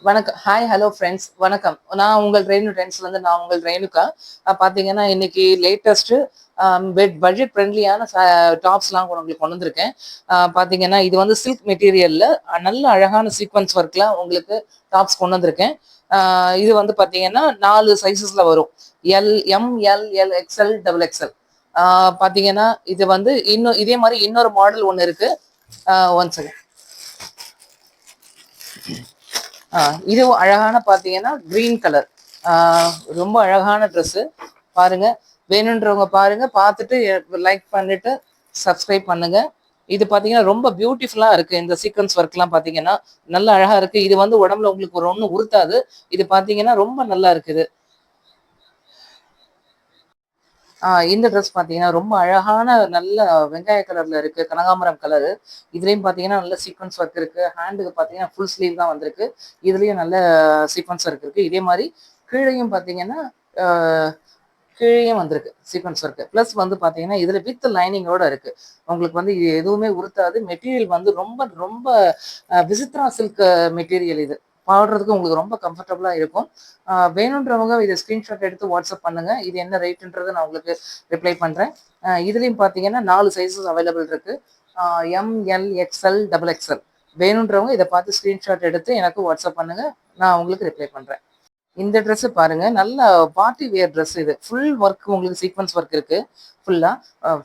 வணக்கம். Hi, hello friends. வணக்கம். நான் உங்கள் ட்ரெண்ட்ஸ்லேருந்து நான் உங்கள் ரேணுகா. பார்த்தீங்கன்னா, இன்னைக்கு லேட்டஸ்ட்டு பட்ஜெட் ஃப்ரெண்ட்லியான டாப்ஸ்லாம் உங்களுக்கு கொண்டு வந்திருக்கேன். பார்த்தீங்கன்னா, இது வந்து சில்க் மெட்டீரியல்ல நல்ல அழகான சீக்வென்ஸ் ஒர்க்ல உங்களுக்கு டாப்ஸ் கொண்டு வந்திருக்கேன். இது வந்து பார்த்தீங்கன்னா, 4 சைஸஸ்ல வரும். L, M, L, L, XL, double XL. பார்த்தீங்கன்னா, இது வந்து இன்னும் இதே மாரி இன்னொரு மாடல் ஒண்ணு இருக்கு. One second. இதுவும் அழகான பார்த்தீங்கன்னா கிரீன் கலர். ரொம்ப அழகான ட்ரெஸ்ஸு. பாருங்க, வேணுன்றவங்க பாருங்க, பார்த்துட்டு லைக் பண்ணிட்டு சப்ஸ்கிரைப் பண்ணுங்க. இது பார்த்தீங்கன்னா ரொம்ப பியூட்டிஃபுல்லா இருக்கு. இந்த சீக்வன்ஸ் ஒர்க்லாம் பார்த்தீங்கன்னா நல்ல அழகா இருக்கு. இது வந்து உடம்புல உங்களுக்கு ஒரு ஒன்றும் உறுத்தாது. இது பார்த்தீங்கன்னா ரொம்ப நல்லா இருக்குது. இந்த ட்ரெஸ் பார்த்தீங்கன்னா ரொம்ப அழகான நல்ல வெங்காய கலர்ல இருக்கு, கனகாமரம் கலரு. இதுலயும் பார்த்தீங்கன்னா நல்ல சீக்வன்ஸ் ஒர்க் இருக்கு. ஹேண்டுக்கு பார்த்தீங்கன்னா ஃபுல் ஸ்லீவ் தான் வந்திருக்கு. இதுலயும் நல்ல சீக்வன்ஸ் ஒர்க் இருக்கு. இதே மாதிரி கீழையும் பார்த்தீங்கன்னா கீழேயும் வந்திருக்கு சீக்வன்ஸ் ஒர்க். ப்ளஸ் வந்து பார்த்தீங்கன்னா இதுல வித் லைனிங்கோட இருக்கு. உங்களுக்கு வந்து இது எதுவுமே உறுத்தாது. மெட்டீரியல் வந்து ரொம்ப ரொம்ப விசித்ரா சில்க் மெட்டீரியல் இது. பாடுறதுக்கு உங்களுக்கு ரொம்ப கம்ஃபர்டபுளா இருக்கும். வேணுன்றவங்க இதை ஸ்கிரீன்ஷாட் எடுத்து வாட்ஸ்அப் பண்ணுங்க. இது என்ன ரேட்டுன்றதை நான் உங்களுக்கு ரிப்ளை பண்றேன். இதுலயும் பார்த்தீங்கன்னா 4 சைஸஸ் அவைலபிள் இருக்கு. M, L, XL, double XL. வேணுன்றவங்க இதை பார்த்து ஸ்கிரீன்ஷாட் எடுத்து எனக்கு வாட்ஸ்அப் பண்ணுங்க. நான் உங்களுக்கு ரிப்ளை பண்றேன். இந்த ட்ரெஸ் பாருங்க, நல்ல பார்ட்டி வேர் ட்ரெஸ். இது ஃபுல் ஒர்க், உங்களுக்கு சீக்வன்ஸ் ஒர்க் இருக்கு. ஃபுல்லா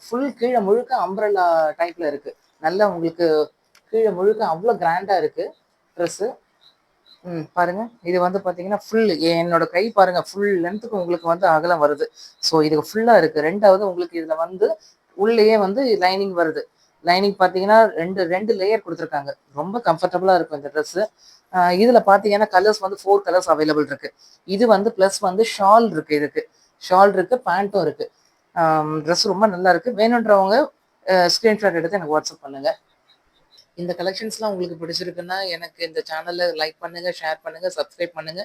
ஃபுல் கீழே முழுக்க அம்ப்ரெல்லா டைப்ல இருக்கு. நல்லா உங்களுக்கு கீழே முழுக்க அவ்வளோ கிராண்டா இருக்கு ட்ரெஸ். பாருங்க, இது வந்து பாத்தீங்கன்னா ஃபுல் என்னோட கை பாருங்க, ஃபுல் லென்த்துக்கு உங்களுக்கு வந்து அகலம் வருது. ஸோ இது ஃபுல்லா இருக்கு. ரெண்டாவது உங்களுக்கு இதுல வந்து உள்ளேயே வந்து லைனிங் வருது. லைனிங் பார்த்தீங்கன்னா ரெண்டு ரெண்டு லேயர் கொடுத்துருக்காங்க. ரொம்ப கம்ஃபர்டபுளா இருக்கும் இந்த ட்ரெஸ். இதுல பாத்தீங்கன்னா கலர்ஸ் வந்து 4 கலர்ஸ் அவைலபிள் இருக்கு. இது வந்து ப்ளஸ் வந்து ஷால் இருக்கு. இதுக்கு ஷால் இருக்கு, பேண்ட்டும் இருக்கு. ட்ரெஸ் ரொம்ப நல்லா இருக்கு. வேணுன்றவங்க ஸ்கிரீன்ஷாட் எடுத்து எனக்கு வாட்ஸ்அப் பண்ணுங்க. இந்த கலெக்ஷன்ஸ்லாம் உங்களுக்கு பிடிச்சிருக்குன்னா எனக்கு இந்த சேனலை லைக் பண்ணுங்க, ஷேர் பண்ணுங்க, சப்ஸ்கிரைப் பண்ணுங்க.